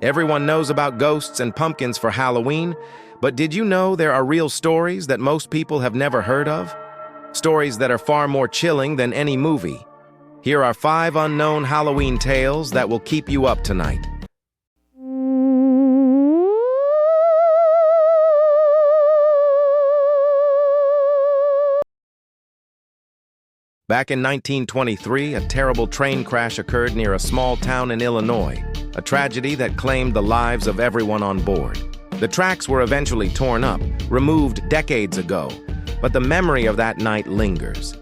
Everyone knows about ghosts and pumpkins for Halloween, but did you know there are real stories that most people have never heard of? Stories that are far more chilling than any movie. Here are 5 unknown Halloween tales that will keep you up tonight. Back in 1923, a terrible train crash occurred near a small town in Illinois, a tragedy that claimed the lives of everyone on board. The tracks were eventually torn up, removed decades ago, but the memory of that night lingers.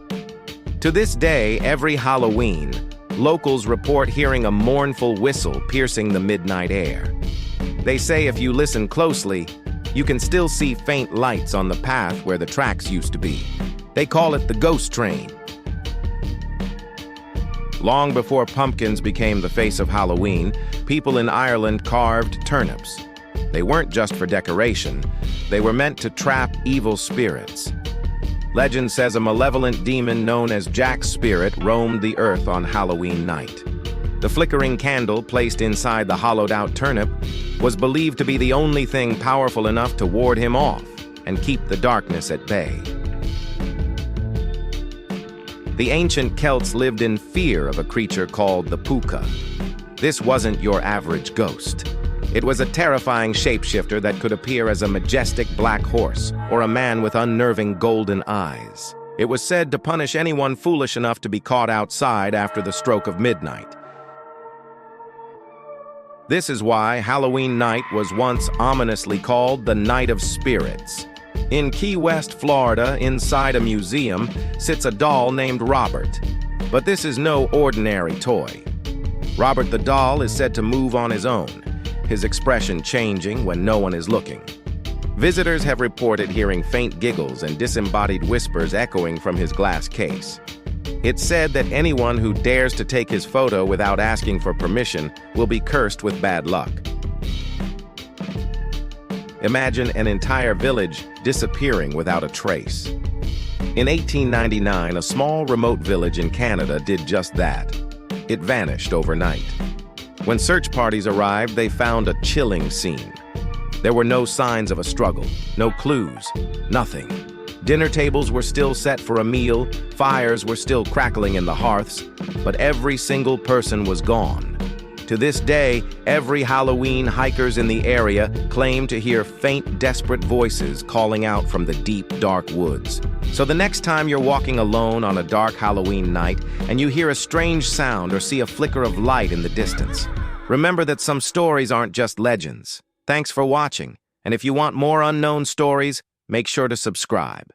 To this day, every Halloween, locals report hearing a mournful whistle piercing the midnight air. They say if you listen closely, you can still see faint lights on the path where the tracks used to be. They call it the ghost train. Long before pumpkins became the face of Halloween, people in Ireland carved turnips. They weren't just for decoration, they were meant to trap evil spirits. Legend says a malevolent demon known as Jack's Spirit roamed the earth on Halloween night. The flickering candle placed inside the hollowed-out turnip was believed to be the only thing powerful enough to ward him off and keep the darkness at bay. The ancient Celts lived in fear of a creature called the puka. This wasn't your average ghost. It was a terrifying shapeshifter that could appear as a majestic black horse or a man with unnerving golden eyes. It was said to punish anyone foolish enough to be caught outside after the stroke of midnight. This is why Halloween night was once ominously called the Night of Spirits. In Key West, Florida, inside a museum, sits a doll named Robert. But this is no ordinary toy. Robert the doll is said to move on his own, his expression changing when no one is looking. Visitors have reported hearing faint giggles and disembodied whispers echoing from his glass case. It's said that anyone who dares to take his photo without asking for permission will be cursed with bad luck. Imagine an entire village disappearing without a trace. In 1899, a small remote village in Canada did just that. It vanished overnight. When search parties arrived, they found a chilling scene. There were no signs of a struggle, no clues, nothing. Dinner tables were still set for a meal, fires were still crackling in the hearths, but every single person was gone. To this day, every Halloween, hikers in the area claim to hear faint, desperate voices calling out from the deep, dark woods. So the next time you're walking alone on a dark Halloween night and you hear a strange sound or see a flicker of light in the distance, remember that some stories aren't just legends. Thanks for watching, and if you want more unknown stories, make sure to subscribe.